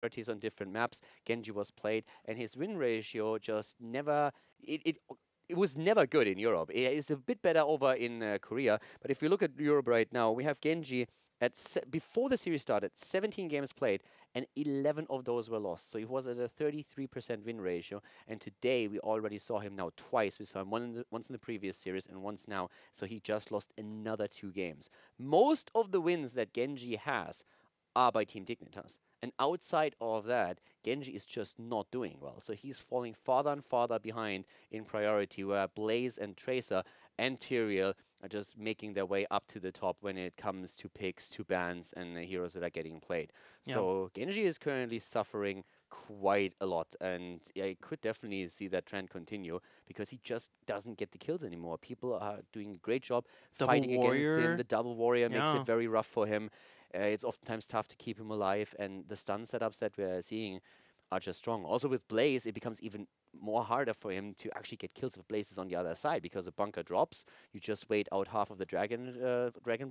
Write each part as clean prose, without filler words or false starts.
priorities on different maps. Genji was played, and his win ratio just never. It was never good in Europe. It is a bit better over in Korea, but if you look at Europe right now, we have Genji before the series started, 17 games played, and 11 of those were lost. So he was at a 33% win ratio. And today we already saw him now twice. We saw him once in the previous series and once now. So he just lost another 2 games. Most of the wins that Genji has are by Team Dignitas. And outside of that, Genji is just not doing well. So he's falling farther and farther behind in priority, where Blaze and Tracer and Tyrael are just making their way up to the top when it comes to picks, to bans, and heroes that are getting played. So Genji is currently suffering quite a lot, and I could definitely see that trend continue because he just doesn't get the kills anymore. People are doing a great job fighting against him. The double warrior makes it very rough for him. It's oftentimes tough to keep him alive, and the stun setups that we're seeing are just strong. Also with Blaze, it becomes even more harder for him to actually get kills if Blaze is on the other side, because the bunker drops. You just wait out half of the dragon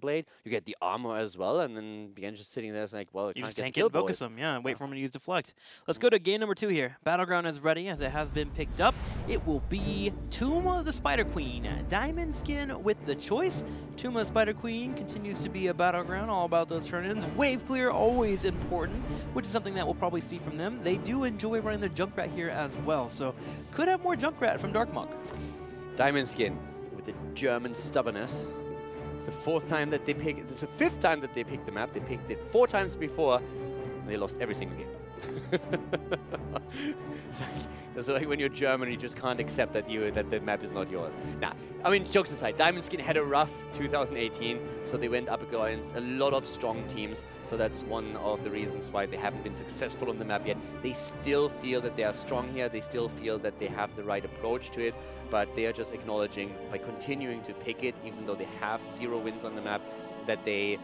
blade. You get the armor as well, and then again just sitting there, it's like, well, you can't just get tank the it kill, and focus boys. them, wait for him to use deflect. Let's go to game number 2 here. Battleground is ready as it has been picked up. It will be Tuma the Spider Queen. Diamond skin with the choice. Tuma Spider Queen continues to be a Battleground, all about those turn-ins. Wave clear, always important, which is something that we'll probably see from them. They do enjoy running their Junkrat here as well, so could have more Junkrat from Dark Monk. Diamond skin with the German stubbornness. It's the 4th time that they pick. It's the 5th time that they picked the map. They picked it 4 times before, and they lost every single game. It's like when you're German, you just can't accept that the map is not yours. Nah, I mean, jokes aside, Diamond Skin had a rough 2018, so they went up against a lot of strong teams. So that's one of the reasons why they haven't been successful on the map yet. They still feel that they are strong here. They still feel that they have the right approach to it, but they are just acknowledging by continuing to pick it, even though they have 0 wins on the map, that they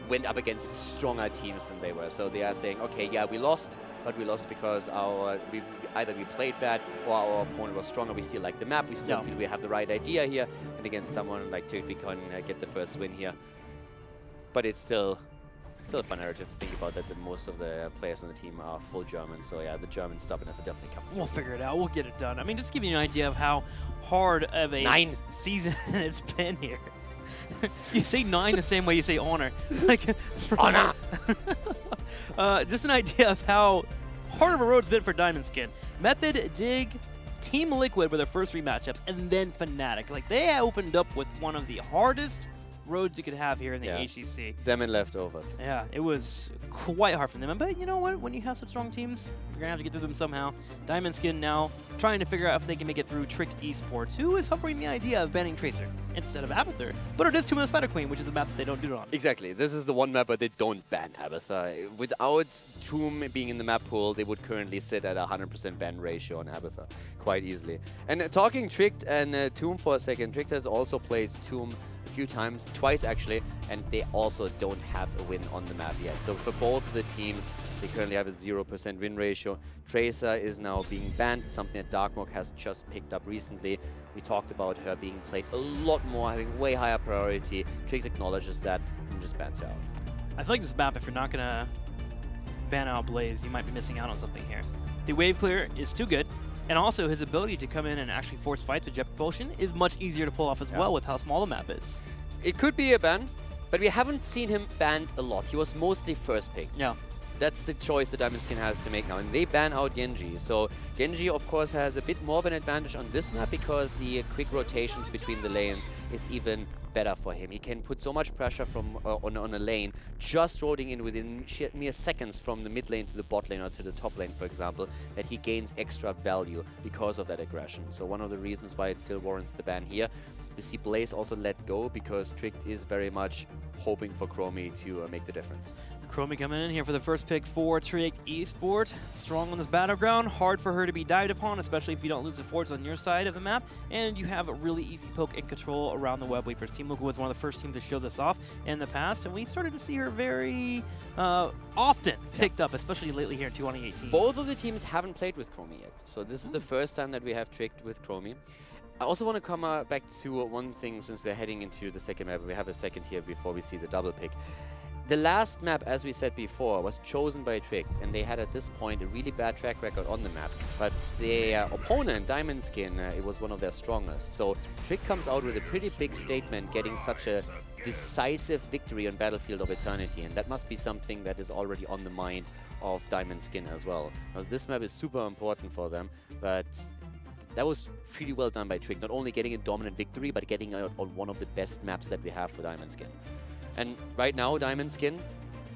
went up against stronger teams than they were. So they are saying, okay, yeah, we lost, but we lost because either we played bad or our opponent was stronger. We still like the map. We still feel we have the right idea here. And against someone like Turk, we can get the first win here. But it's still a fun narrative to think about that most of the players on the team are full German. So yeah, the German stubbornness will definitely come through. We'll figure it out. We'll get it done. I mean, just to give you an idea of how hard of a season it's been here. You say 9 the same way you say honor. Like honor. Just an idea of how hard of a road it's been for Diamond Skin. Method, Dig, Team Liquid were their first 3 matchups, and then Fnatic. Like, they opened up with one of the hardest roads you could have here in the HGC. Them and leftovers. Yeah, it was quite hard for them. But you know what? When you have such strong teams, you're going to have to get through them somehow. Diamond Skin now trying to figure out if they can make it through Tricked Esports, who is hovering the idea of banning Tracer instead of Abathur. But it is Tuma Spider Queen, which is a map that they don't do it on. Exactly. This is the one map where they don't ban Abathur. Without Tomb being in the map pool, they would currently sit at a 100% ban ratio on Abathur quite easily. And talking Tricked and Tomb for a second, Tricked has also played Tomb a few times, twice actually, and they also don't have a win on the map yet. So for both of the teams, they currently have a 0% win ratio. Tracer is now being banned, something that Darkmok has just picked up recently. We talked about her being played a lot more, having way higher priority. Tricked acknowledges that and just bans her out. I feel like this map, if you're not going to ban out Blaze, you might be missing out on something here. The wave clear is too good. And also, his ability to come in and actually force fights with Jet Propulsion is much easier to pull off as well with how small the map is. It could be a ban, but we haven't seen him banned a lot. He was mostly first picked. Yeah. That's the choice the Diamond Skin has to make now. And they ban out Genji. So Genji, of course, has a bit more of an advantage on this map because the quick rotations between the lanes is even better for him. He can put so much pressure from on a lane, just rolling in within mere seconds from the mid lane to the bot lane or to the top lane, for example, that he gains extra value because of that aggression. So one of the reasons why it still warrants the ban here. We see Blaze also let go because Tricked is very much hoping for Chromie to make the difference. Chromie coming in here for the first pick for Tricked Esport. Strong on this battleground, hard for her to be dived upon, especially if you don't lose the forts on your side of the map, and you have a really easy poke and control around the web weavers. Team Liquid was one of the first teams to show this off in the past, and we started to see her very often picked up, especially lately here in 2018. Both of the teams haven't played with Chromie yet, so this is the first time that we have Tricked with Chromie. I also want to come back to one thing since we're heading into the second map. We have a second here before we see the double pick. The last map, as we said before, was chosen by Trick, and they had at this point a really bad track record on the map. But their opponent, Diamond Skin, it was one of their strongest. So Trick comes out with a pretty big statement, getting such a decisive victory on Battlefield of Eternity, and that must be something that is already on the mind of Diamond Skin as well. Now, this map is super important for them, but that was pretty well done by Trick, not only getting a dominant victory, but getting out on one of the best maps that we have for Diamond Skin. And right now, Diamond Skin,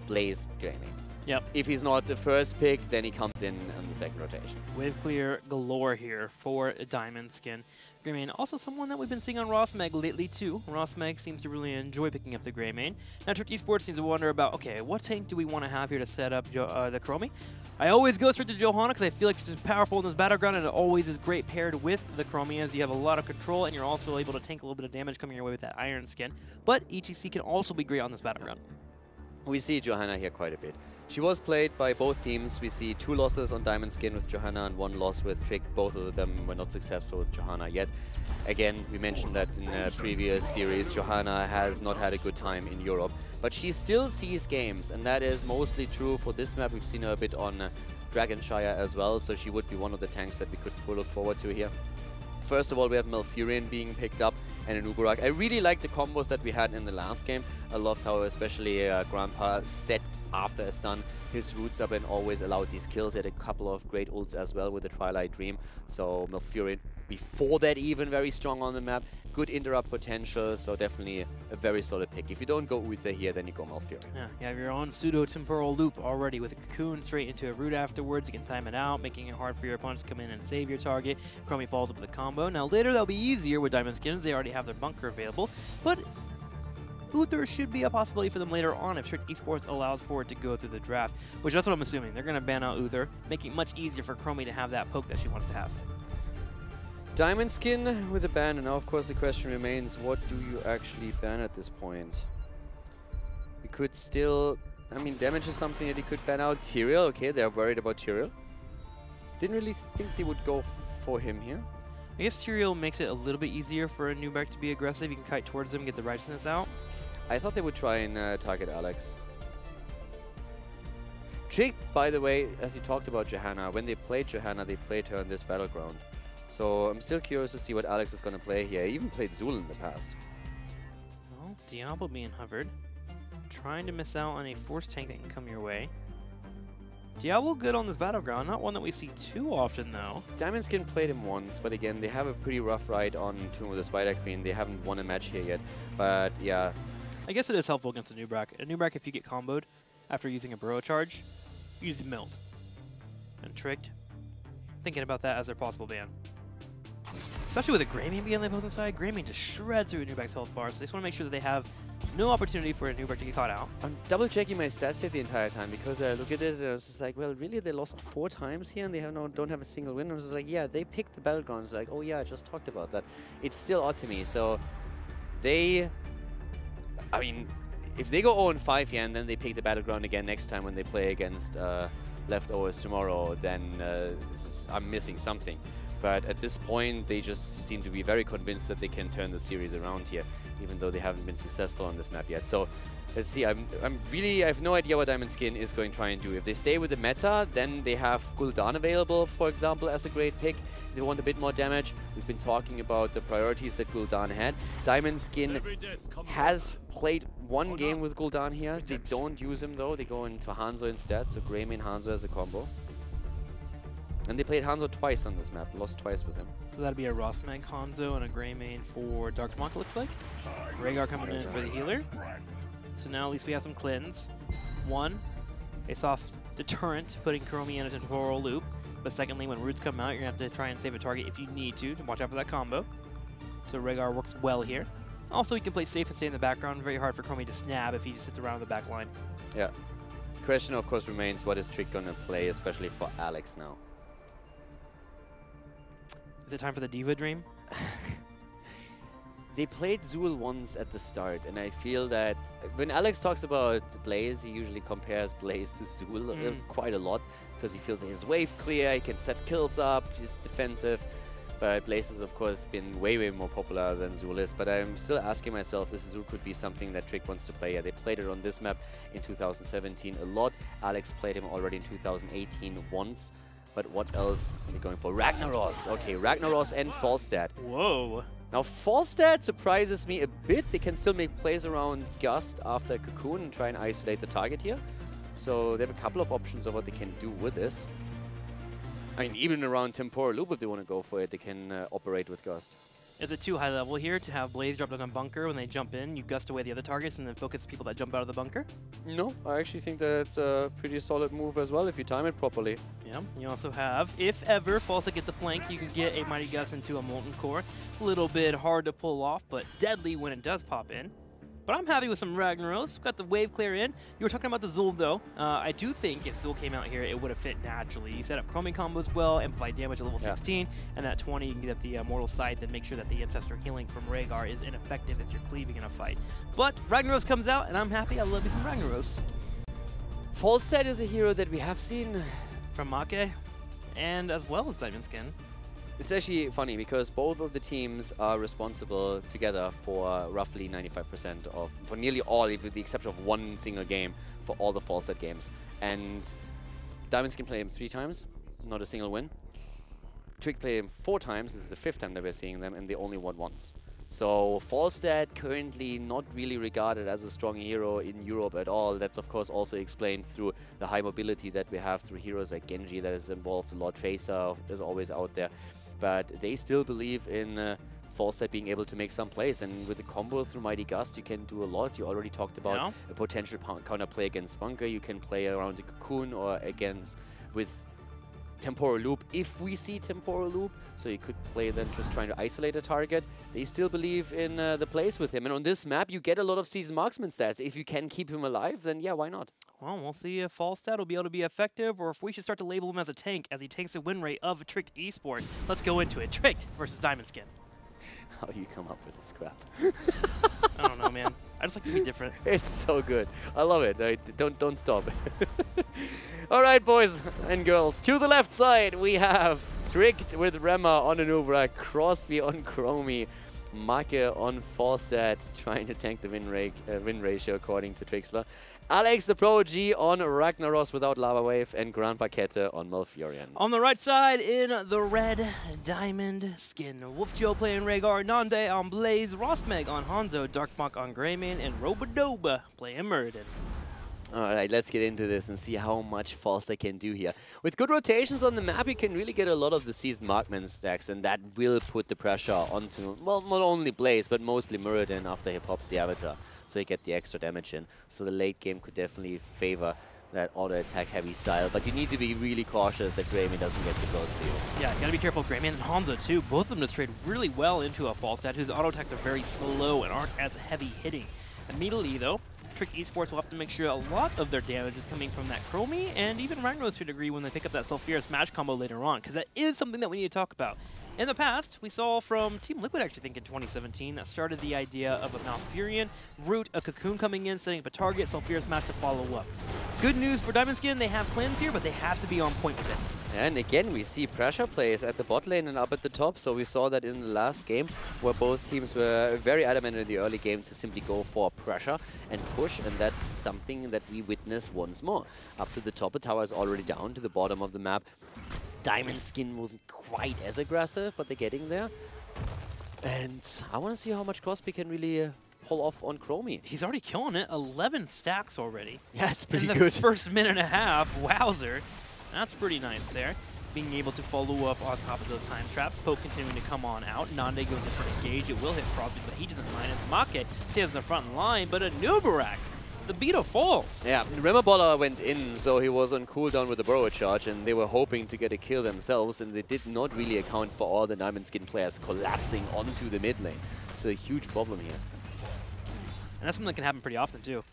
Blaze Gaming. Yep. If he's not the first pick, then he comes in on the second rotation. Wave clear galore here for Diamond Skin. Greymane, also someone that we've been seeing on Rossmeg lately too. Rossmeg seems to really enjoy picking up the Greymane. Now Trick Esports seems to wonder about, okay, what tank do we want to have here to set up the Chromie? I always go straight to Johanna because I feel like she's powerful in this battleground, and it always is great paired with the Chromie, as you have a lot of control and you're also able to tank a little bit of damage coming your way with that Iron Skin. But HGC can also be great on this battleground. We see Johanna here quite a bit. She was played by both teams. We see 2 losses on Diamond Skin with Johanna and 1 loss with Trick. Both of them were not successful with Johanna yet. Again, we mentioned that in a previous series, Johanna has not had a good time in Europe, but she still sees games, and that is mostly true for this map. We've seen her a bit on Dragonshire as well, so she would be one of the tanks that we could look forward to here. First of all, we have Malfurion being picked up and an Uberak. I really like the combos that we had in the last game. I loved how especially Grandpa set after a stun his roots up and always allowed these kills. He had a couple of great ults as well with the Twilight Dream. So Malfurion, before that even, very strong on the map. Good interrupt potential, so definitely a very solid pick. If you don't go Uther here, then you go Malfurion. Yeah, you have your own pseudo-temporal loop already with a cocoon straight into a root afterwards. You can time it out, making it hard for your opponents to come in and save your target. Chromie falls up with a combo. Now later that'll be easier with Diamond Skins. They already have their bunker available, but Uther should be a possibility for them later on if Trick Esports allows for it to go through the draft, which that's what I'm assuming. They're going to ban out Uther, making it much easier for Chromie to have that poke that she wants to have. Diamond Skin with a ban, and now of course the question remains, what do you actually ban at this point? We could still, I mean, damage is something that you could ban out. Tyrael, okay, they're worried about Tyrael. Didn't really think they would go for him here. I guess Tyrael makes it a little bit easier for a Newback to be aggressive. You can kite towards them, get the righteousness out. I thought they would try and target Alex. Trick, by the way, as you talked about Johanna, when they played Johanna, they played her in this battleground. So I'm still curious to see what Alex is going to play here. He even played Zul in the past. Well, Diablo being hovered. Trying to miss out on a force tank that can come your way. Diablo good on this battleground, not one that we see too often though. Diamond Skin played him once, but again, they have a pretty rough ride on Tomb of the Spider Queen. They haven't won a match here yet, but yeah. I guess it is helpful against a Newback. A Newback, if you get comboed after using a Burrow charge, use Melt. And Tricked, thinking about that as their possible ban. Especially with a Greymane being on the opposing side, Greymane just shreds through a Newback's health bar, so they just want to make sure that they have no opportunity for a Newback to get caught out. I'm double checking my stats here the entire time because I look at it and I was just like, well, really, they lost 4 times here and they don't have a single win. I was just like, yeah, they picked the battleground. It's like, oh yeah, I just talked about that. It's still odd to me. So they, I mean, if they go 0-5 here and then they pick the battleground again next time when they play against Leftovers tomorrow, then I'm missing something. But at this point, they just seem to be very convinced that they can turn the series around here, even though they haven't been successful on this map yet. So let's see. I have no idea what Diamond Skin is going to try and do. If they stay with the meta, then they have Gul'dan available, for example, as a great pick. They want a bit more damage. We've been talking about the priorities that Gul'dan had. Diamond Skin has played 1 game with Gul'dan here. They don't use him though. They go into Hanzo instead. So Greymane Hanzo as a combo. And they played Hanzo twice on this map, lost twice with him. So that'd be a Rossmag Hanzo and a Greymane for Dark Monk, looks like. Rhaegar coming in for the healer. So now at least we have some cleanse. 1, a soft deterrent, putting Chromie in a temporal loop. But secondly, when roots come out, you're going to have to try and save a target if you need to watch out for that combo. So Rhaegar works well here. Also, he can play safe and stay in the background. Very hard for Chromie to snap if he just sits around the back line. Yeah. The question, of course, remains, what is Trick going to play, especially for Alex now? Is it time for the Diva Dream? They played Zul once at the start, and I feel that when Alex talks about Blaze, he usually compares Blaze to Zul quite a lot, because he feels that his wave clear, he can set kills up, he's defensive. But Blaze has, of course, been way, way more popular than Zul is. But I'm still asking myself if Zul could be something that Trick wants to play. Yeah, they played it on this map in 2017 a lot. Alex played him already in 2018 once. But what else are they going for? Ragnaros. Okay, Ragnaros and Falstad. Whoa. Now, Falstad surprises me a bit. They can still make plays around Gust after Cocoon and try and isolate the target here. So they have a couple of options of what they can do with this. I mean, even around Temporal Loop, if they want to go for it, they can operate with Gust. Is it too high level here to have Blaze drop down on bunker when they jump in? You gust away the other targets and then focus people that jump out of the bunker? No, I actually think that's a pretty solid move as well if you time it properly. Yeah, you also have, if ever Falstad gets a flank, you can get a Mighty Gust into a Molten Core. A little bit hard to pull off, but deadly when it does pop in. But I'm happy with some Ragnaros. Got the wave clear in. You were talking about the Zul, though. I do think if Zul came out here, it would have fit naturally. You set up chroming combos well, amplify damage at level 16, and that 20, you can get the Mortal Scythe and make sure that the Ancestor Healing from Rhaegar is ineffective if you're cleaving in a fight. But Ragnaros comes out, and I'm happy. I love me some Ragnaros. Falstad is a hero that we have seen from Make, and as well as Diamond Skin. It's actually funny because both of the teams are responsible together for roughly 95% for nearly all, with the exception of one single game, for all the Falstad games. And Diamond Skin played him 3 times, not a single win. Trick played him 4 times, this is the 5th time that we're seeing them, and they only won once. So Falstad currently not really regarded as a strong hero in Europe at all. That's of course also explained through the high mobility that we have through heroes like Genji that is involved, Lord Tracer is always out there. But they still believe in Falstad being able to make some plays, and with the combo through Mighty Gust you can do a lot. You already talked about a potential counter play against Bunker. You can play around the Cocoon or against with Temporal Loop if we see Temporal Loop, so you could play then just trying to isolate a target. They still believe in the plays with him, and on this map you get a lot of seasoned marksman stats. If you can keep him alive, then yeah, why not? Well, we'll see if Falstad will be able to be effective, or if we should start to label him as a tank, as he takes the win rate of Tricked Esport. Let's go into it. Tricked versus Diamond Skin. How do you come up with this crap? I don't know, man. I just like to be different. It's so good. I love it. Don't stop. All right, boys and girls. To the left side, we have Tricked with Rema on Anubra, Crosby on Chromie, Make on Falstad, trying to tank the win ratio according to Trixler. Alex the Pro G on Ragnaros without Lava Wave, and Grand Paquette on Malfurion. On the right side, in the red Diamond Skin, Wolf Joe playing Rhaegar, Nande on Blaze, Rostmeg on Hanzo, Darkmonk on Greymane, and Robodoba playing Muradin. All right, let's get into this and see how much Falstad can do here. With good rotations on the map, you can really get a lot of the seasoned markman stacks, and that will put the pressure onto, well, not only Blaze, but mostly Muradin after he pops the Avatar, so you get the extra damage in. So the late game could definitely favor that auto-attack heavy style, but you need to be really cautious that Greymane doesn't get too close to you. Yeah, you gotta be careful of Greymane and Hanzo too. Both of them just trade really well into a Falstad, whose auto-attacks are very slow and aren't as heavy hitting. Immediately though, Trick Esports will have to make sure a lot of their damage is coming from that Chromie, and even Ragnaros to a degree when they pick up that Sulfura Smash combo later on, because that is something that we need to talk about. In the past, we saw from Team Liquid, actually, I think in 2017, that started the idea of a Malfurion, Root, a Cocoon coming in, setting up a target, Sulfura Smash to follow up. Good news for Diamond Skin, they have cleanse here, but they have to be on point with it. And again, we see pressure plays at the bot lane and up at the top. So we saw that in the last game, where both teams were very adamant in the early game to simply go for pressure and push. And that's something that we witness once more. Up to the top, the tower is already down to the bottom of the map. Diamond Skin wasn't quite as aggressive, but they're getting there. And I want to see how much Crosby can really pull off on Chromie. He's already killing it. 11 stacks already. Yeah, it's pretty in good. The first minute and a half. Wowzer. That's pretty nice there. Being able to follow up on top of those time traps. Poke continuing to come on out. Nande goes in for an engage. It will hit Crosby, but he doesn't mind it. Make stays in the front line, but a Nubarak. The Beetle falls. Yeah, Remabola went in, so he was on cooldown with the Burrow charge, and they were hoping to get a kill themselves, and they did not really account for all the Diamond Skin players collapsing onto the mid lane. So a huge problem here. And that's something that can happen pretty often, too.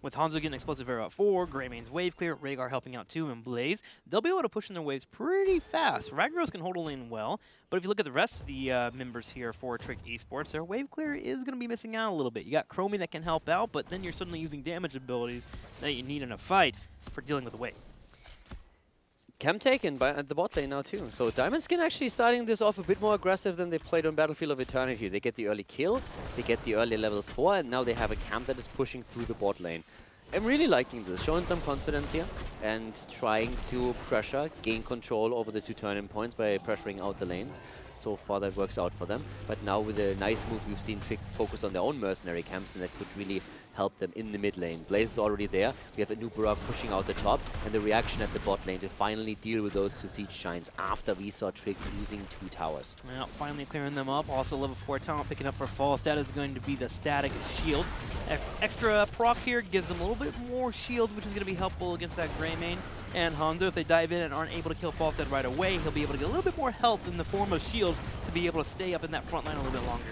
With Hanzo getting Explosive Arrow at 4, Greymane's wave clear, Rhaegar helping out too, and Blaze, they'll be able to push in their waves pretty fast. Ragnaros can hold a lane well, but if you look at the rest of the members here for Trick Esports, their wave clear is going to be missing out a little bit. You got Chromie that can help out, but then you're suddenly using damage abilities that you need in a fight for dealing with the wave. Camp taken by at the bot lane now too. So Diamond Skin actually starting this off a bit more aggressive than they played on Battlefield of Eternity. They get the early kill, they get the early level 4, and now they have a camp that is pushing through the bot lane. I'm really liking this, showing some confidence here and trying to pressure, gain control over the 2 turn-in points by pressuring out the lanes. So far that works out for them, but now with a nice move we've seen Trick focus on their own mercenary camps, and that could really help them in the mid lane. Blaze is already there, we have Anubara pushing out the top, and the reaction at the bot lane to finally deal with those 2 siege giants after we saw Trick losing 2 towers. Well, finally clearing them up. Also level 4 talent picking up for False. That is going to be the static shield. Extra proc here gives them a little bit more shield, which is going to be helpful against that Greymane. And Hanzo, if they dive in and aren't able to kill Falstead right away, he'll be able to get a little bit more health in the form of shields to be able to stay up in that front line a little bit longer.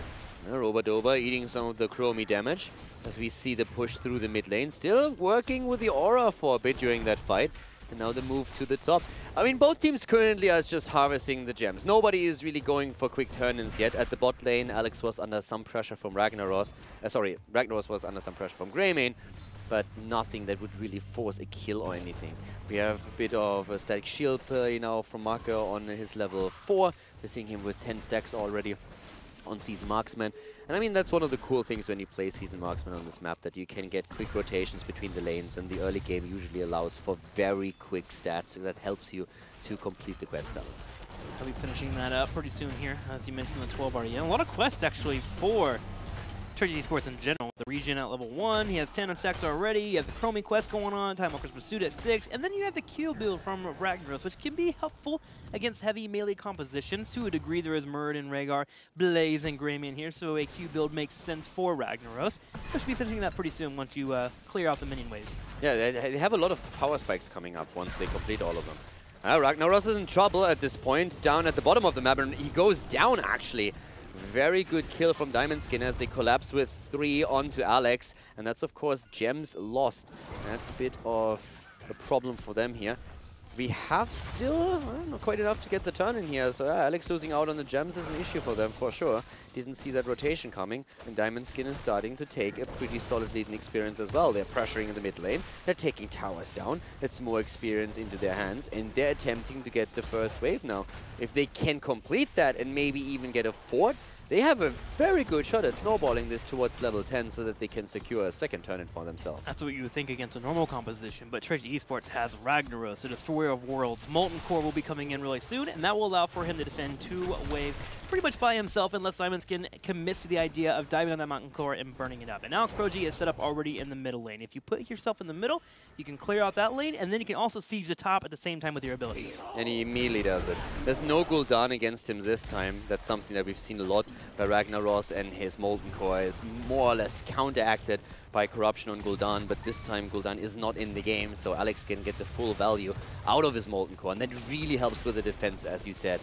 Robadoba eating some of the Chromie damage as we see the push through the mid lane. Still working with the aura for a bit during that fight. And now the move to the top. I mean, both teams currently are just harvesting the gems. Nobody is really going for quick turn-ins yet. At the bot lane, Alex was under some pressure from Ragnaros. Ragnaros was under some pressure from Greymane, but nothing that would really force a kill or anything. We have a bit of a static shield play now from Marker on his level 4. We're seeing him with 10 stacks already on Season Marksman. And I mean, that's one of the cool things when you play Season Marksman on this map, that you can get quick rotations between the lanes, and the early game usually allows for very quick stats that helps you to complete the quest tunnel. I'll be finishing that up pretty soon here, as you mentioned, the 12 REM. A lot of quests actually for Genji esports in general. The region at level 1, he has 10 on stacks already. You have the Chromie quest going on, Time Walker's Pursuit at 6, and then you have the Q build from Ragnaros, which can be helpful against heavy melee compositions. To a degree, there is Murd and Rhaegar, Blaze and Greymane here, so a Q build makes sense for Ragnaros. We should be finishing that pretty soon once you clear out the minion waves. Yeah, they have a lot of power spikes coming up once they complete all of them. Ragnaros is in trouble at this point, down at the bottom of the map, and he goes down actually. Very good kill from Diamond Skin as they collapse with 3 onto Alex, and that's of course gems lost. That's a bit of a problem for them here. We have still not quite enough to get the turn in here, so Alex losing out on the gems is an issue for them for sure. Didn't see that rotation coming, and Diamond Skin is starting to take a pretty solid lead in experience as well. They're pressuring in the mid lane, they're taking towers down, that's more experience into their hands, and they're attempting to get the first wave now. If they can complete that and maybe even get a fort, they have a very good shot at snowballing this towards level 10 so that they can secure a second turn-in for themselves. That's what you would think against a normal composition, but Genji esports has Ragnaros, the Destroyer of Worlds. Molten Core will be coming in really soon, and that will allow for him to defend 2 waves pretty much by himself unless Diamond Skin commits to the idea of diving on that Mountain Core and burning it up. And Alex Proji is set up already in the middle lane. If you put yourself in the middle, you can clear out that lane, and then you can also siege the top at the same time with your abilities. And he immediately does it. There's no Gul'dan against him this time. That's something that we've seen a lot by Ragnaros, and his Molten Core is more or less counteracted by Corruption on Gul'dan, but this time Gul'dan is not in the game, so Alex can get the full value out of his Molten Core, and that really helps with the defense, as you said.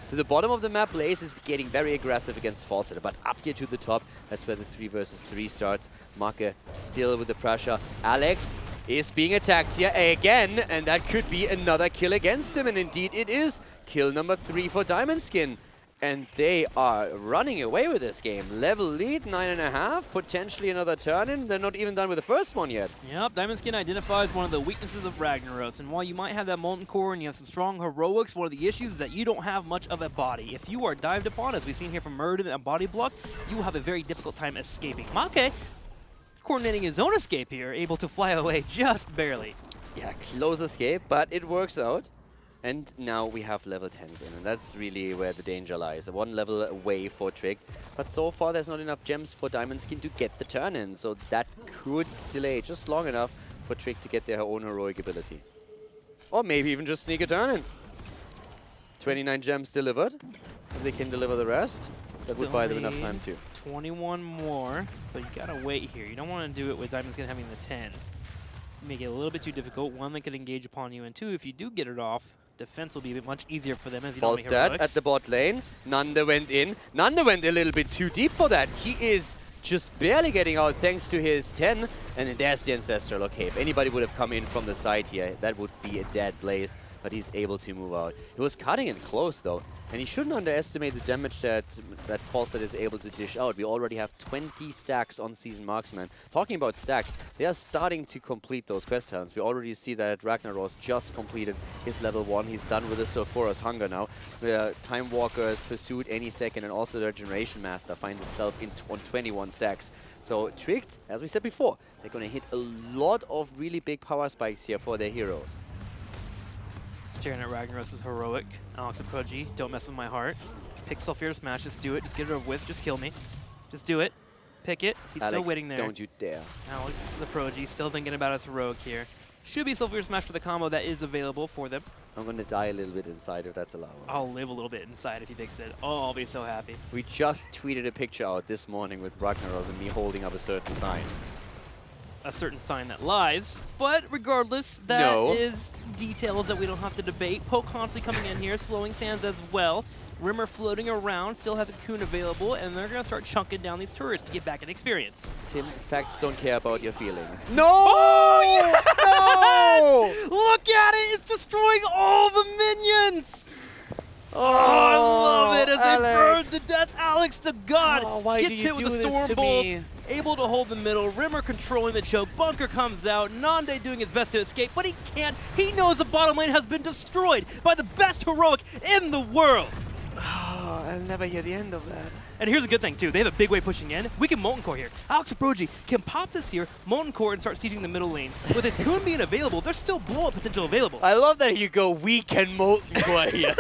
To the bottom of the map, Blaze is getting very aggressive against Falsetter, but up here to the top, that's where the 3 versus 3 starts. Marke still with the pressure. Alex is being attacked here again, and that could be another kill against him, and indeed it is. Kill number 3 for Diamond Skin. And they are running away with this game. Level lead, 9.5, potentially another turn-in. They're not even done with the first one yet. Yep, Diamond Skin identifies one of the weaknesses of Ragnaros. And while you might have that Molten Core and you have some strong heroics, one of the issues is that you don't have much of a body. If you are dived upon, as we've seen here from Murd and Body Block, you will have a very difficult time escaping. Make coordinating his own escape here, able to fly away just barely. Yeah, close escape, but it works out. And now we have level 10s in, and that's really where the danger lies. 1 level away for Trick, but so far there's not enough gems for Diamond Skin to get the turn in, so that could delay just long enough for Trick to get their own heroic ability. Or maybe even just sneak a turn in. 29 gems delivered. If they can deliver the rest, that would buy them enough time too. 21 more, but you gotta wait here. You don't want to do it with Diamond Skin having the 10. Make it a little bit too difficult. 1, they could engage upon you, and 2, if you do get it off, defense will be a bit much easier for them as you don't make heroics. Falstad at the bot lane. Nanda went in. Nanda went a little bit too deep for that. He is just barely getting out thanks to his 10. And then there's the Ancestral. Okay, if anybody would have come in from the side here, that would be a dead Blaze. but he's able to move out. He was cutting it close though, and he shouldn't underestimate the damage that Falset is able to dish out. We already have 20 stacks on Seasoned Marksman. Talking about stacks, they are starting to complete those quest talents. We already see that Ragnaros just completed his level 1. He's done with the Sulphurous Hunger now. The Time Walker is pursued any second, and also their Generation Master finds itself on 21 stacks. So Tricked, as we said before, they're going to hit a lot of really big power spikes here for their heroes. Staring at Ragnaros is heroic. Alex Apogee, don't mess with my heart. Pick Sulphur Smash, just do it. Just get it over with, just kill me. Just do it. Pick it. He's Alex, still waiting there. Don't you dare. Alex the Prodigy, still thinking about his heroic here. Should be Sulphur Smash for the combo that is available for them. I'm going to die a little bit inside if that's allowed. I'll live a little bit inside if he takes it. Oh, I'll be so happy. We just tweeted a picture out this morning with Ragnaros and me holding up a certain sign. A certain sign that lies, but regardless, that is details that we don't have to debate. Poke constantly coming in here, slowing Sands as well. Rimmer floating around, still has a Coon available, and they're going to start chunking down these turrets to get back in experience. Tim, facts don't care about your feelings. No! Oh, yes! No! Look at it! It's destroying all the minions! Oh, I love it as they burn to death. Alex the God gets hit with a Storm Bolt. Able to hold the middle. Rimmer controlling the choke. Bunker comes out. Nande doing his best to escape, but he can't. He knows the bottom lane has been destroyed by the best heroic in the world. Oh, I'll never hear the end of that. And here's a good thing, too. They have a big wave pushing in. We can Molten Core here. Alex Apogee can pop this here, Molten Core, and start sieging the middle lane. With his Coon being available, there's still blow-up potential available. I love that you go, we can Molten Core here.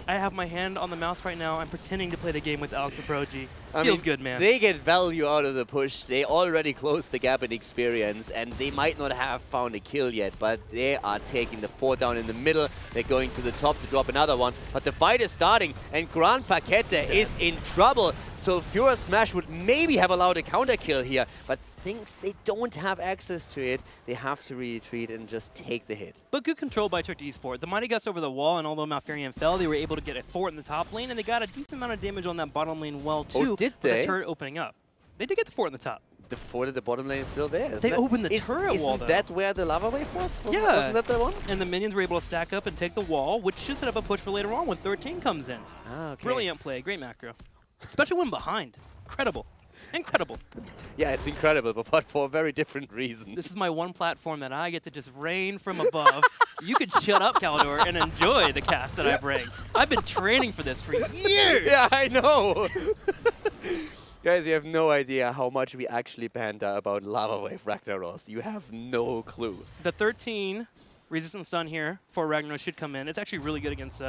I have my hand on the mouse right now. I'm pretending to play the game with Alex Apogee. Feels good, man. They get value out of the push. They already closed the gap in experience, and they might not have found a kill yet, but they are taking the 4 down in the middle. They're going to the top to drop another one, but the fight is starting, and Grand Paquete is in trouble. Sulphurous Smash would maybe have allowed a counter kill here, but thinks they don't have access to it. They have to retreat and just take the hit. But good control by Tricked Esport. The Mighty Gust over the wall, and although Malfurion fell, they were able to get a fort in the top lane, and they got a decent amount of damage on that bottom lane well, too. Oh, did they? With the turret opening up. They did get the fort in the top. The fort at the bottom lane is still there. They opened the turret wall, though. Isn't that where the lava wave was? Yeah. Wasn't that the one? And the minions were able to stack up and take the wall, which should set up a push for later on when 13 comes in. Ah, okay. Brilliant play. Great macro. Especially when behind. Incredible. Incredible. Yeah, it's incredible, but for a very different reason. This is my one platform that I get to just rain from above. You could shut up, Caldor, and enjoy the cast that I bring. I've been training for this for years. Yeah, I know. Guys, you have no idea how much we actually banter about Lava Wave Ragnaros. You have no clue. The 13 resistant stun here for Ragnaros should come in. It's actually really good against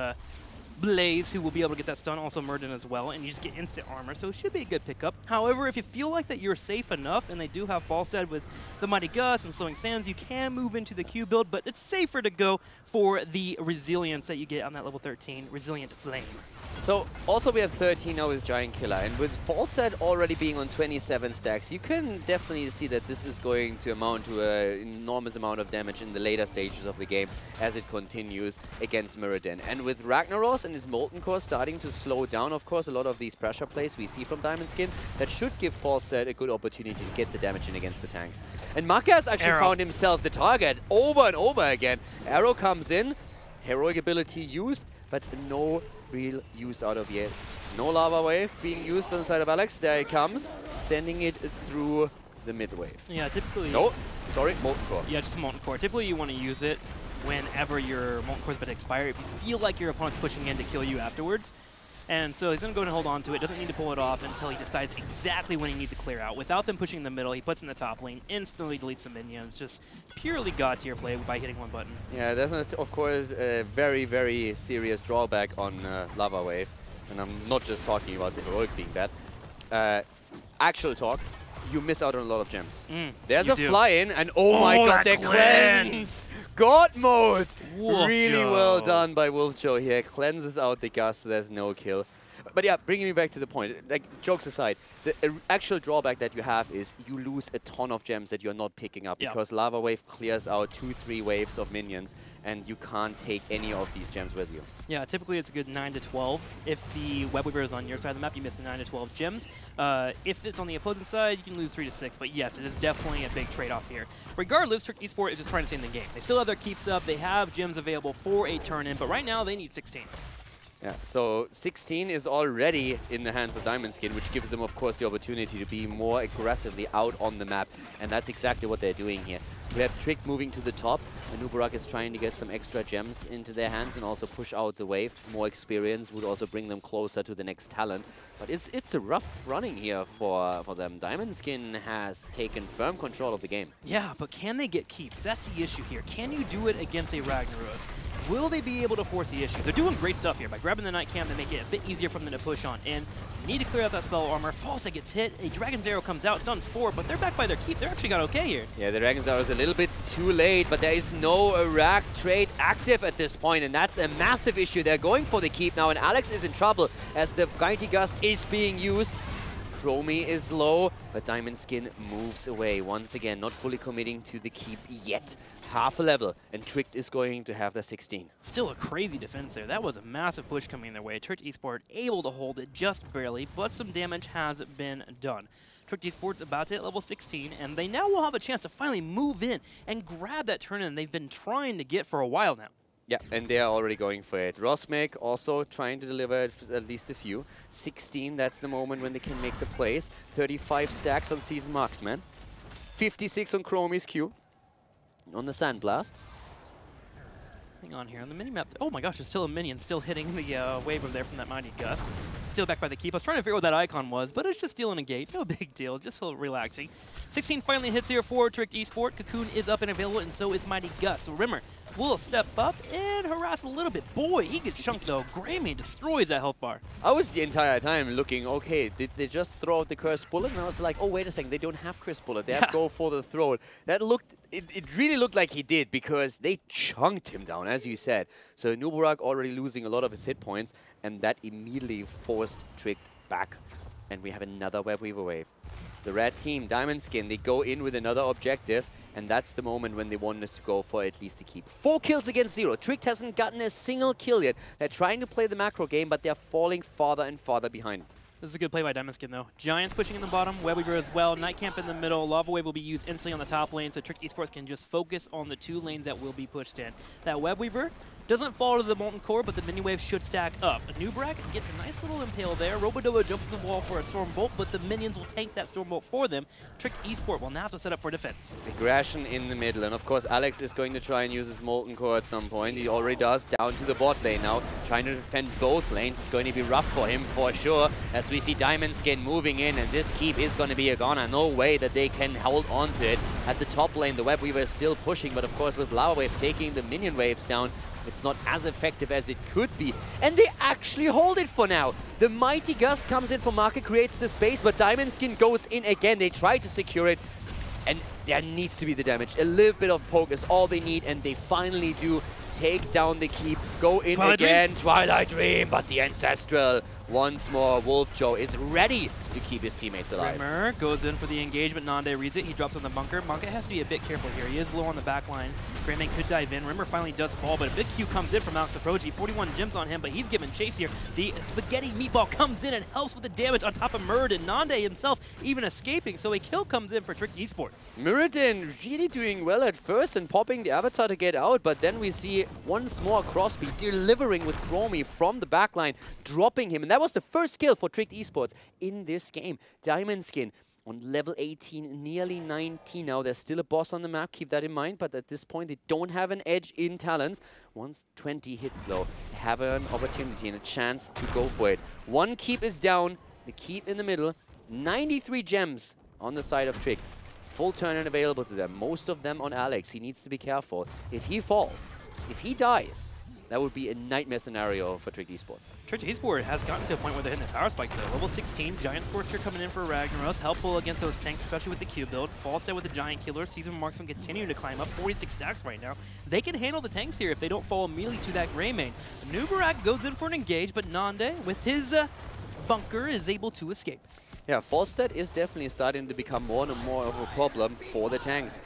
Blaze, who will be able to get that stun, also Murden as well, and you just get instant armor, so it should be a good pickup. However, if you feel like that you're safe enough, and they do have Falstad with the Mighty Gust and Slowing Sands, you can move into the Q build, but it's safer to go for the resilience that you get on that level 13, Resilient Flame. So, also we have 13 now with Giant Killer, and with Falstad already being on 27 stacks, you can definitely see that this is going to amount to an enormous amount of damage in the later stages of the game as it continues against Muradin. And with Ragnaros and his Molten Core starting to slow down, of course, a lot of these pressure plays we see from Diamond Skin, that should give Falstad a good opportunity to get the damage in against the tanks. And Maka has actually found himself the target over and over again. Arrow comes in, heroic ability used, but no real use out of it. No Lava Wave being used on the side of Alex. There it comes, sending it through the mid wave. Yeah, typically... No, sorry, Molten Core. Yeah, just Molten Core. Typically you want to use it whenever your Molten Core is about to expire, if you feel like your opponent's pushing in to kill you afterwards. And so he's going to go and hold on to it, doesn't need to pull it off until he decides exactly when he needs to clear out. Without them pushing in the middle, he puts in the top lane, instantly deletes the minions. Just purely god tier play by hitting one button. Yeah, there's, of course, a very, very serious drawback on Lava Wave. And I'm not just talking about the heroic being bad. Actual talk, you miss out on a lot of gems. There's a fly-in, and oh my god, they cleanse! God mode! Really well done by Wolfjo here. Cleanses out the Gust, there's no kill. But yeah, bringing me back to the point, like, jokes aside, the actual drawback that you have is you lose a ton of gems that you're not picking up because Lava Wave clears out 2-3 waves of minions, and you can't take any of these gems with you. Yeah, typically it's a good 9 to 12. If the Web Weaver is on your side of the map, you miss the 9 to 12 gems. If it's on the opposing side, you can lose 3 to 6. But yes, it is definitely a big trade-off here. Regardless, Trick Esport is just trying to stay in the game. They still have their keeps up. They have gems available for a turn-in, but right now they need 16. Yeah, so 16 is already in the hands of Diamond Skin, which gives them, of course, the opportunity to be more aggressively out on the map, and that's exactly what they're doing here. We have Trick moving to the top, and Nubarak is trying to get some extra gems into their hands and also push out the wave. More experience would also bring them closer to the next talent. But it's a rough running here for them. Diamond Skin has taken firm control of the game. Yeah, but can they get keeps? That's the issue here. Can you do it against a Ragnaros? Will they be able to force the issue? They're doing great stuff here. By grabbing the Night Cam, they make it a bit easier for them to push on in. Need to clear out that spell armor. Falsa gets hit. A Dragon's Arrow comes out. Stuns 4, but they're back by their keep. They're actually got okay here. Yeah, the Dragon's Arrow is a little bit too late, but there is no Iraq trade active at this point, and that's a massive issue. They're going for the keep now, and Alex is in trouble as the Mighty Gust is being used. Chromie is low, but Diamond Skin moves away once again, not fully committing to the keep yet. Half a level, and Tricked is going to have the 16. Still a crazy defense there. That was a massive push coming their way. Tricked Esport able to hold it just barely, but some damage has been done. Tricked Esport's about to hit level 16, and they now will have a chance to finally move in and grab that turn-in they've been trying to get for a while now. Yeah, and they are already going for it. Rosmek also trying to deliver at least a few. 16, that's the moment when they can make the plays. 35 stacks on Season Marksman. 56 on Chromie's Q. On the Sandblast. Hang on here on the minimap. Oh my gosh, there's still a minion still hitting the wave over there from that Mighty Gust. Still back by the keep. I was trying to figure out what that icon was, but it's just dealing a gate. No big deal, just so relaxing. 16 finally hits here for Tricked Esport. Cocoon is up and available, and so is Mighty Gust. So Rimmer will step up and harass a little bit. Boy, he gets chunked though. Greymane destroys that health bar. I was the entire time looking, okay, did they just throw out the Cursed Bullet? And I was like, oh, wait a second, they don't have Cursed Bullet. They have to go for the throat. That looked, it really looked like he did because they chunked him down, as you said. So Nubarak already losing a lot of his hit points, and that immediately forced Tricked back. And we have another Web Weaver wave. The red team, Diamond Skin, they go in with another objective, and that's the moment when they wanted to go for at least a keep. 4 kills against 0. Tricked hasn't gotten a single kill yet. They're trying to play the macro game, but they're falling farther and farther behind. This is a good play by Diamond Skin, though. Giants pushing in the bottom, Web Weaver as well. Night Camp in the middle. Lava Wave will be used instantly on the top lane, so Tricked Esports can just focus on the 2 lanes that will be pushed in. That Web Weaver doesn't fall to the Molten Core, but the mini wave should stack up. Nubarak gets a nice little impale there. Robodoa jumps the wall for a Storm Bolt, but the minions will tank that Storm Bolt for them. Tricked Esport will now have to set up for defense. Aggression in the middle, and of course Alex is going to try and use his Molten Core at some point. He already does, down to the bot lane now, trying to defend both lanes. It's going to be rough for him for sure, as we see Diamond Skin moving in, and this keep is going to be a goner. No way that they can hold on to it. At the top lane, the Web Weaver is still pushing, but of course with Lava Wave taking the minion waves down, it's not as effective as it could be. And they actually hold it for now. The Mighty Gust comes in for Market, creates the space, but Diamond Skin goes in again. They try to secure it, and there needs to be the damage. A little bit of poke is all they need, and they finally do take down the keep. Go in again, Twilight Dream, but the Ancestral once more. Wolf Joe is ready to keep his teammates alive. Rimmer goes in for the engagement. Nande reads it. He drops on the bunker. Monka has to be a bit careful here. He is low on the back line. Greymane could dive in. Rimmer finally does fall, but a big Q comes in from Alex Saproji. 41 gems on him, but he's given chase here. The spaghetti meatball comes in and helps with the damage on top of Muradin. Nande himself even escaping, so a kill comes in for Tricked Esport. Muradin really doing well at first and popping the Avatar to get out, but then we see once more Crosby delivering with Chromie from the backline, dropping him, and that was the first kill for Tricked Esports in this game. Diamond Skin on level 18, nearly 19 now. There's still a boss on the map, keep that in mind, but at this point they don't have an edge in talents. Once 20 hits though, they have an opportunity and a chance to go for it. One keep is down, the keep in the middle, 93 gems on the side of Tricked. Full turn available to them, most of them on Alex. He needs to be careful. If he falls, if he dies, that would be a nightmare scenario for Tricked Esports. Tricked Esport has gotten to a point where they're hitting the power spikes though. Level 16, Giant Scorcher coming in for Ragnaros. Helpful against those tanks, especially with the Q build. False there with the Giant Killer. Season Marksman continuing to climb up. 46 stacks right now. They can handle the tanks here if they don't fall immediately to that Greymane. Nubarak goes in for an engage, but Nande with his bunker is able to escape. Yeah, Falstad is definitely starting to become more and more of a problem for the tanks.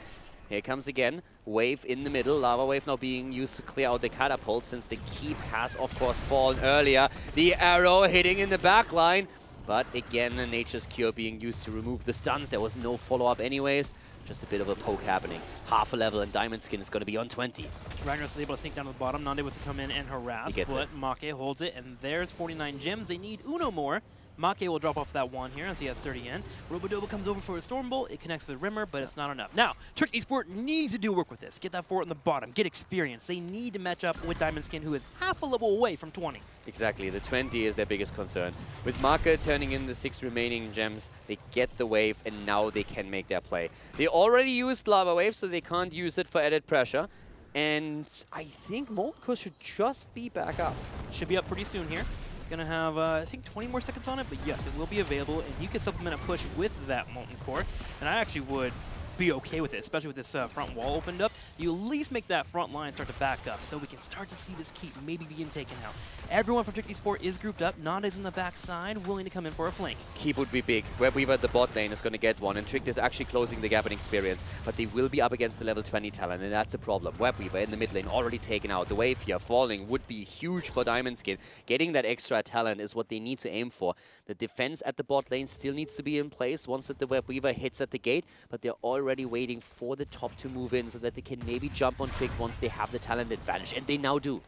Here comes again, Wave in the middle, Lava Wave now being used to clear out the catapult since the keep has of course fallen earlier. The arrow hitting in the back line, but again Nature's Cure being used to remove the stuns. There was no follow-up anyways, just a bit of a poke happening. Half a level and Diamond Skin is going to be on 20. Ragnaros is able to sneak down to the bottom. Nande was to come in and harass, but Make holds it, and there's 49 gems. They need Uno more. Make will drop off that one here as he has 30 in. Robodoba comes over for a Storm Bolt. It connects with Rimmer, but it's not enough. Now, Trick Esport needs to do work with this. Get that fort on the bottom. Get experience. They need to match up with Diamond Skin, who is half a level away from 20. Exactly. The 20 is their biggest concern. With Make turning in the 6 remaining gems, they get the wave, and now they can make their play. They already used Lava Wave, so they can't use it for added pressure. And I think Molten Core should just be back up. Should be up pretty soon here. Gonna have, I think, 20 more seconds on it, but yes, it will be available, and you can supplement a push with that Molten Core, and I actually would be okay with it, especially with this front wall opened up. You at least make that front line start to back up, so we can start to see this keep maybe being taken out. Everyone from Trick Esport is grouped up. Nande's in the backside, willing to come in for a flank. Keep would be big. Webweaver at the bot lane is going to get one, and Trick is actually closing the gap in experience, but they will be up against the level 20 talent, and that's a problem. Webweaver in the mid lane already taken out. The wave here falling would be huge for Diamond Skin. Getting that extra talent is what they need to aim for. The defense at the bot lane still needs to be in place once that the Webweaver hits at the gate, but they're already waiting for the top to move in so that they can maybe jump on Trick once they have the talent advantage, and they now do.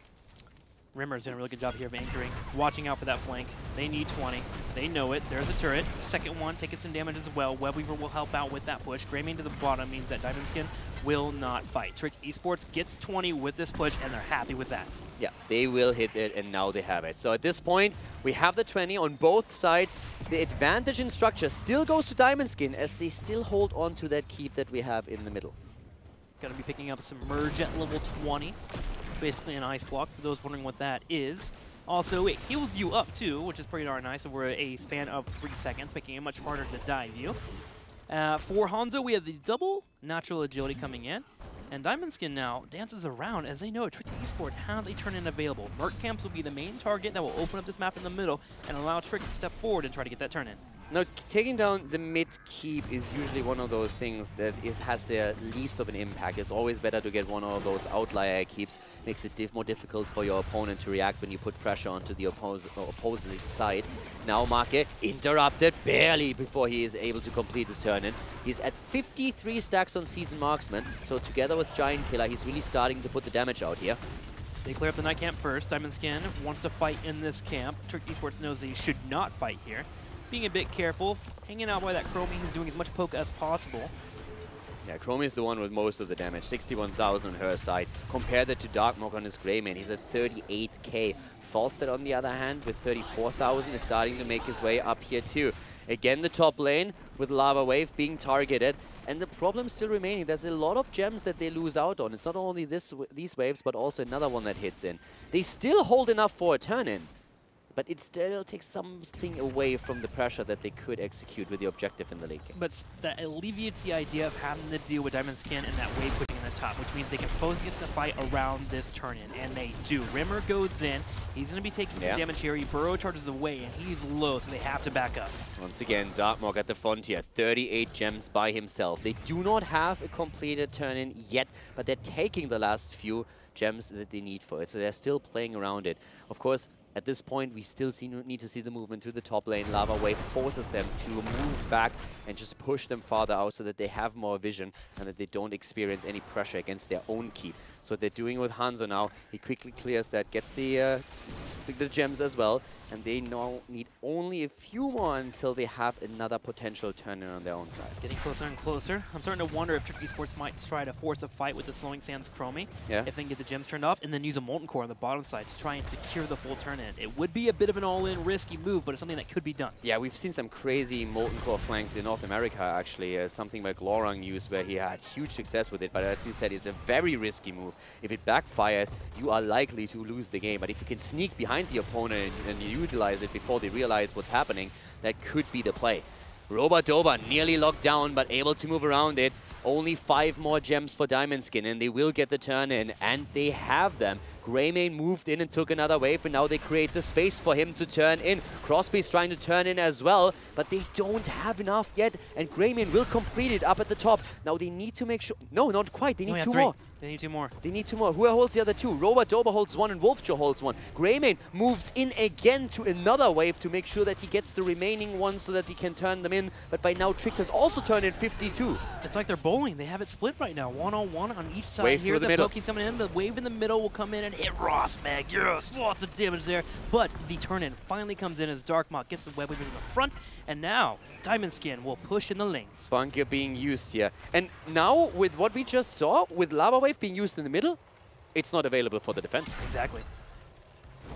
Rimmer's doing a really good job here of anchoring, watching out for that flank. They need 20. They know it. There's a turret. Second one taking some damage as well. Webweaver will help out with that push. Greymane to the bottom means that Diamond Skin will not fight. Trick Esports gets 20 with this push, and they're happy with that. Yeah, they will hit it, and now they have it. So at this point, we have the 20 on both sides. The advantage in structure still goes to Diamond Skin, as they still hold on to that keep that we have in the middle. Gonna be picking up some Merge at level 20. Basically an ice block, for those wondering what that is. Also, it heals you up too, which is pretty darn nice over a span of 3 seconds, making it much harder to dive you. For Hanzo, we have the double natural agility coming in. And Diamond Skin now dances around as they know Trick Esport has a turn-in available. Merc Camps will be the main target that will open up this map in the middle and allow Trick to step forward and try to get that turn-in. Now, taking down the mid keep is usually one of those things that has the least of an impact. It's always better to get one of those outlier keeps. Makes it more difficult for your opponent to react when you put pressure onto the opposing side. Now Make interrupted barely before he is able to complete his turn-in. He's at 53 stacks on Seasoned Marksman, so together with Giant Killer, he's really starting to put the damage out here. They clear up the night camp first. Diamond Skin wants to fight in this camp. Trick Esports knows they should not fight here. Being a bit careful, hanging out by that Chromie, he's doing as much poke as possible. Yeah, Chromie is the one with most of the damage, 61,000 on her side. Compare that to Darkmog on his Greymane, he's at 38k. Falstad, on the other hand, with 34,000, is starting to make his way up here too. Again, the top lane with Lava Wave being targeted. And the problem still remaining, there's a lot of gems that they lose out on. It's not only these waves, but also another one that hits in. They still hold enough for a turn-in, but it still takes something away from the pressure that they could execute with the objective in the late game. But that alleviates the idea of having to deal with Diamond Skin and that wave pushing in the top, which means they can focus the fight around this turn-in, and they do. Rimmer goes in, he's going to be taking some damage here, he burrow charges away, and he's low, so they have to back up. Once again, Darkmog at the front here, 38 gems by himself. They do not have a completed turn-in yet, but they're taking the last few gems that they need for it, so they're still playing around it. Of course, at this point, we still need to see the movement to the top lane. Lava Wave forces them to move back and just push them farther out so that they have more vision and that they don't experience any pressure against their own keep. So what they're doing with Hanzo now, he quickly clears that, gets the gems as well, and they now need only a few more until they have another potential turn-in on their own side. Getting closer and closer. I'm starting to wonder if Trick Esports might try to force a fight with the Slowing Sands Chromie, if they can get the gems turned off, and then use a Molten Core on the bottom side to try and secure the full turn-in. It would be a bit of an all-in risky move, but it's something that could be done. Yeah, we've seen some crazy Molten Core flanks in North America, actually. Something like Lorang used, where he had huge success with it, but as you said, it's a very risky move. If it backfires, you are likely to lose the game, but if you can sneak behind the opponent and you utilize it before they realize what's happening, that could be the play. Robodoba nearly locked down, but able to move around it. Only 5 more gems for Diamond Skin, and they will get the turn-in, and they have them. Greymane moved in and took another wave, and now they create the space for him to turn in. Crosby's trying to turn in as well, but they don't have enough yet, and Greymane will complete it up at the top. Now they need to make sure... No, not quite. They need two more. They need two more. They need two more. Who holds the other two? Robert Dober holds one and Wolfjaw holds one. Greymane moves in again to another wave to make sure that he gets the remaining ones so that he can turn them in. But by now, Trick has also turned in 52. It's like they're bowling. They have it split right now. 1-on-1 on each side. Wave here. through the middle. Poke's coming in. The wave in the middle will come in and hit Ross Mag. Yes, lots of damage there. But the turn-in finally comes in as Darkmok gets the web weavers in the front. And now, Diamond Skin will push in the lanes. Bunker being used here. And now, with what we just saw, with Lava Wave being used in the middle, it's not available for the defense. Exactly.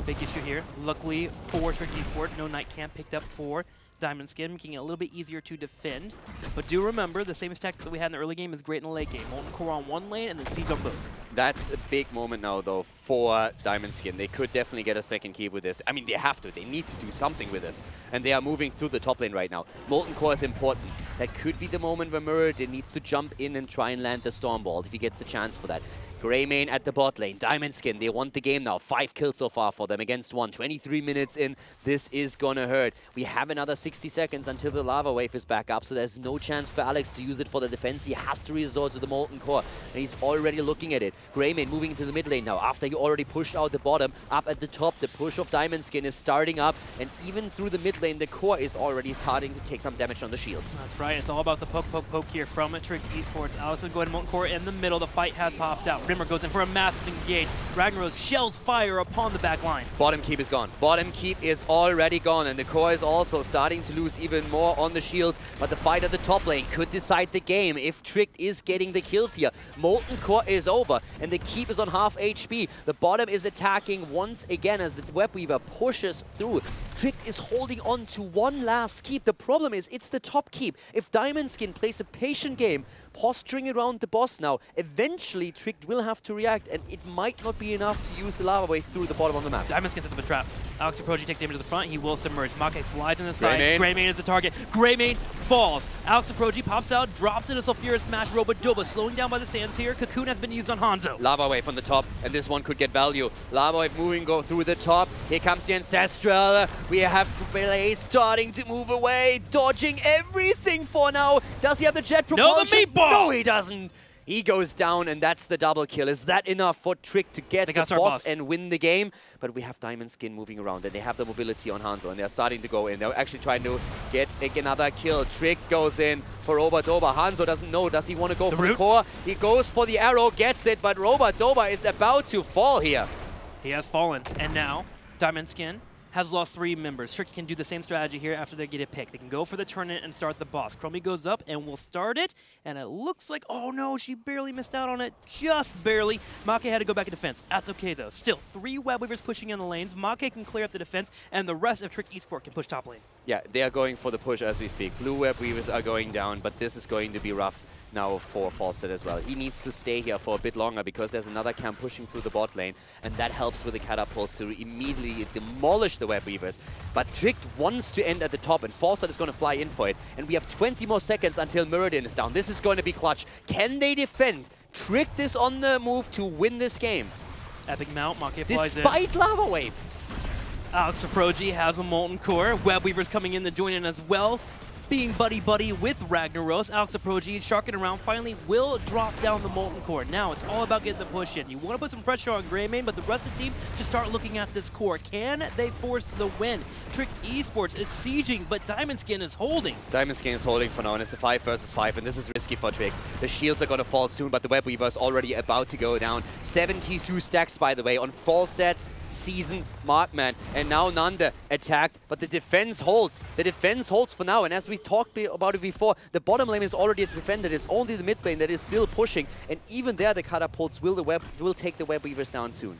Big issue here. Luckily for Trick Esport, no Night Camp picked up for Diamond Skin, making it a little bit easier to defend. But do remember, the same tactic that we had in the early game is great in the late game. Molten Core on one lane and then Siege on both. That's a big moment now, though, for Diamond Skin. They could definitely get a second keep with this. I mean, they have to. They need to do something with this. And they are moving through the top lane right now. Molten Core is important. That could be the moment where Muradin needs to jump in and try and land the Stormbolt if he gets the chance for that. Greymane at the bot lane. Diamond Skin, they want the game now. 5 kills so far for them against 1. 23 minutes in. This is gonna hurt. We have another 60 seconds until the Lava Wave is back up, so there's no chance for Alex to use it for the defense. He has to resort to the Molten Core, and he's already looking at it. Greymane moving into the mid lane now. After he already pushed out the bottom, up at the top, the push of Diamond Skin is starting up, and even through the mid lane, the core is already starting to take some damage on the shields. That's right. It's all about the poke here from Trick Esports. Alex will go ahead and Molten Core in the middle. The fight has popped out. Rimmer goes in for a massive engage. Ragnaros shells fire upon the back line. Bottom keep is gone. Bottom keep is already gone, and the core is also starting to lose even more on the shields. But the fight at the top lane could decide the game if Trick is getting the kills here. Molten Core is over, and the keep is on half HP. The bottom is attacking once again as the Webweaver pushes through. Trick is holding on to one last keep. The problem is it's the top keep. If Diamond Skin plays a patient game, posturing around the boss now, eventually Trick will have to react, and it might not be enough to use the Lava Wave through the bottom of the map. Diamond Skin sets up a trap. Alex Proji takes damage to the front. He will submerge. Make flies on the side. Greymane is the target. Greymane falls. Alex Proji pops out, drops in a Sulfurous Smash. Robodoba slowing down by the sands here. Cocoon has been used on Hanzo. Lava Wave on the top, and this one could get value. Lava Wave moving, go through the top. Here comes the Ancestral. We have Blaze starting to move away, dodging everything for now. Does he have the jet propulsion? No, the meatball! No, he doesn't. He goes down, and that's the double kill. Is that enough for Trick to get the boss and win the game? But we have Diamond Skin moving around, and they have the mobility on Hanzo, and they're starting to go in. They're actually trying to get another kill. Trick goes in for Robert Dober. Hanzo doesn't know. Does he want to go for the core? He goes for the arrow, gets it, but Robert Dober is about to fall here. He has fallen, and now Diamond Skin has lost 3 members. Trick can do the same strategy here after they get a pick. They can go for the tournament and start the boss. Chromie goes up and will start it, and it looks like, oh no, she barely missed out on it, just barely. Make had to go back in defense. That's okay though. Still, 3 Web Weavers pushing in the lanes. Make can clear up the defense, and the rest of Trick Esport can push top lane. Yeah, they are going for the push as we speak. Blue Web Weavers are going down, but this is going to be rough now for Falstad as well. He needs to stay here for a bit longer because there's another camp pushing through the bot lane, and that helps with the catapults to immediately demolish the Web Weavers. But Trick wants to end at the top, and Falstad is going to fly in for it. And we have 20 more seconds until Muradin is down. This is going to be clutch. Can they defend? Trick is on the move to win this game. Epic mount, Make flies in. Despite Lava Wave. Alex Proji has a Molten Core. Web Weavers coming in to join in as well. Being buddy-buddy with Ragnaros, Alex Proji sharking around, finally will drop down the Molten Core. Now it's all about getting the push in. You want to put some pressure on Greymane, but the rest of the team should start looking at this core. Can they force the win? Trick Esports is sieging, but Diamond Skin is holding. Diamond Skin is holding for now, and it's a 5 versus 5, and this is risky for Trick. The shields are going to fall soon, but the Web Weaver is already about to go down. 72 stacks, by the way, on Falstad's seasoned Markman. And now Nanda attacked, but the defense holds. The defense holds for now, and as we talked about it before, the bottom lane is already defended. It's only the mid lane that is still pushing, and even there the catapults will take the Web Weavers down soon.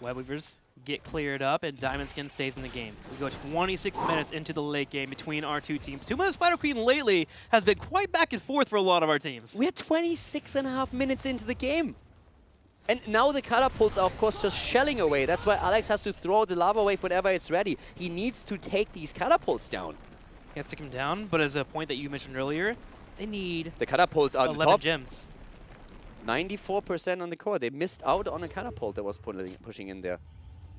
Web Weavers get cleared up, and Diamond Skin stays in the game. We go 26 minutes into the late game between our 2 teams. Tuma Spider Queen lately has been quite back and forth for a lot of our teams. We're 26.5 minutes into the game. And now the catapults are, of course, just shelling away. That's why Alex has to throw the Lava Wave whenever it's ready. He needs to take these catapults down. He has to take him down, but as a point that you mentioned earlier, they need the catapults are 11 gems. 94% on the core. They missed out on a catapult that was pushing in there.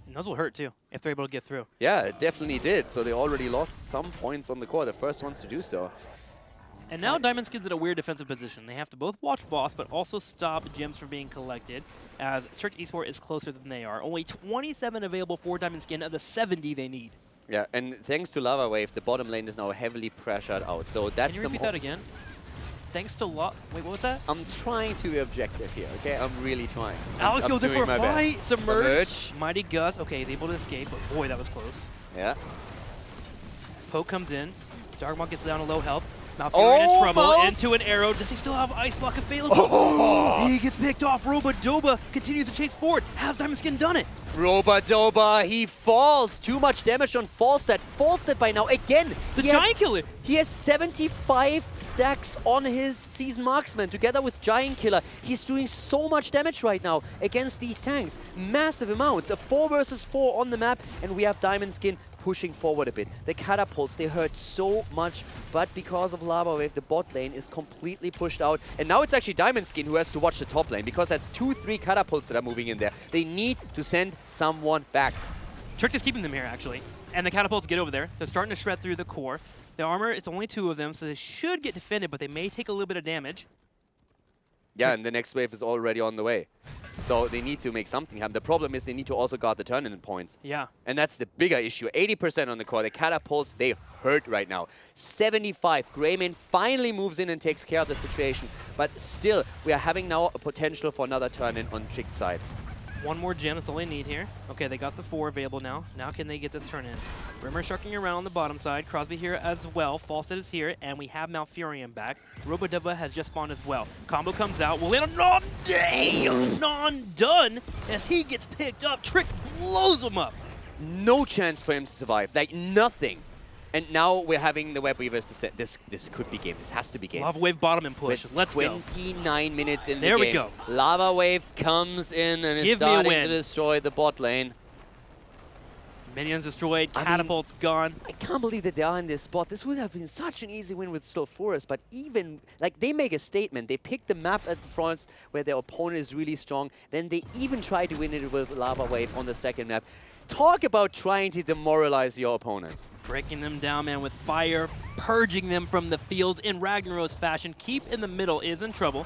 And those will hurt too, if they're able to get through. Yeah, it definitely did. So they already lost some points on the core, the first ones to do so. And now Diamond Skin's in a weird defensive position. They have to both watch boss, but also stop gems from being collected, as Trick Esport is closer than they are. Only 27 available for Diamond Skin of the 70 they need. Yeah, and thanks to Lava Wave, the bottom lane is now heavily pressured out. So that's Can you repeat that again? Thanks to Wait, what was that? I'm trying to be objective here, okay? I'm really trying. Alex goes in for a fight. Submerge. Mighty Gus. Okay, he's able to escape, but boy, that was close. Yeah. Poke comes in. Darkmonk gets down to low health. Malfurion in trouble. Into an arrow. Does he still have Ice Block available? Oh. He gets picked off. Robodoba continues to chase forward. Has Diamond Skin done it? Robodoba, he falls. Too much damage on Falset. Falset by now again. The Giant Killer. He has 75 stacks on his Season Marksman together with Giant Killer. He's doing so much damage right now against these tanks. Massive amounts. A 4 versus 4 on the map, and we have Diamond Skin pushing forward a bit. The catapults, they hurt so much, but because of Lava Wave, the bot lane is completely pushed out. And now it's actually Diamond Skin who has to watch the top lane, because that's 2-3 catapults that are moving in there. They need to send someone back. Trick is keeping them here, actually. And the catapults get over there. They're starting to shred through the core. The armor, it's only 2 of them, so they should get defended, but they may take a little bit of damage. Yeah, and the next wave is already on the way. So they need to make something happen. The problem is they need to also guard the turn-in points. Yeah. And that's the bigger issue. 80% on the core. The catapults, they hurt right now. 75. Greymane finally moves in and takes care of the situation. But still, we are having now a potential for another turn-in on Chick's side. 1 more gem, that's all they need here. Okay, they got the 4 available now. Now can they get this turn in? Rimmer sharking around on the bottom side. Crosby here as well. Falset is here, and we have Malfurion back. Robodoba has just spawned as well. Combo comes out. Will land a non-done as he gets picked up. Trick blows him up. No chance for him to survive. Like, nothing. And now we're having the Web Weavers to set. This could be game. This has to be game. Lava Wave bottom and push. With Let's go. 29 minutes in the there game. we go. Lava Wave comes in and is starting to destroy the bot lane. Minions destroyed. Catapults gone. I can't believe that they are in this spot. This would have been such an easy win with Sulfuras, but even, like, they make a statement. They pick the map at the front where their opponent is really strong. Then they even try to win it with Lava Wave on the second map. Talk about trying to demoralize your opponent. Breaking them down, man, with fire, purging them from the fields in Ragnaros fashion. Keep in the middle is in trouble.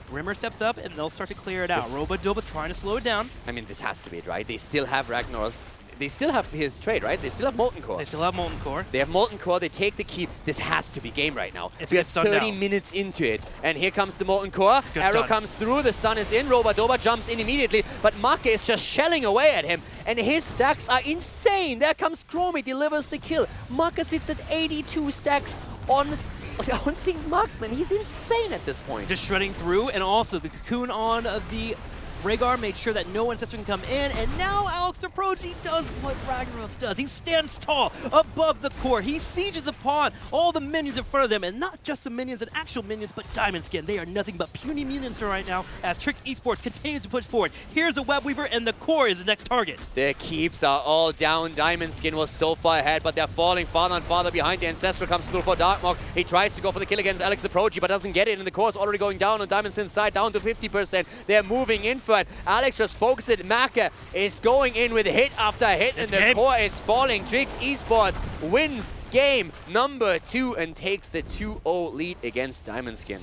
Rimmer steps up, and they'll start to clear it out. Robodoba's trying to slow it down. I mean, this has to be it, right? They still have Ragnaros. They still have his trade, right? They still have Molten Core. They still have Molten Core. They have Molten Core. They take the keep. This has to be game right now. If we are 30 minutes into it. And here comes the Molten Core. Good Arrow stun. comes through. The stun is in. Robodoba jumps in immediately. But Make is just shelling away at him. And his stacks are insane. There comes Chromie. Delivers the kill. Make sits at 82 stacks on Season Marksman. He's insane at this point. Just shredding through. And also the cocoon on the Rhaegar made sure that no ancestor can come in, and now Alex the Prodigy does what Ragnaros does. He stands tall above the core. He sieges upon all the minions in front of them, and not just the minions and actual minions, but Diamond Skin. They are nothing but puny minions right now as Trick Esports continues to push forward. Here's a Web Weaver, and the core is the next target. Their keeps are all down. Diamond Skin was so far ahead, but they're falling farther and farther behind. The Ancestral comes through for Darkmonk. He tries to go for the kill against Alex the Prodigy, but doesn't get it, and the core is already going down on Diamond Skin's side, down to 50%. They're moving in for it. Alex just focuses. Maka is going in with hit after hit, and the core is falling. Trix Esports wins game number 2 and takes the 2-0 lead against Diamond Skin.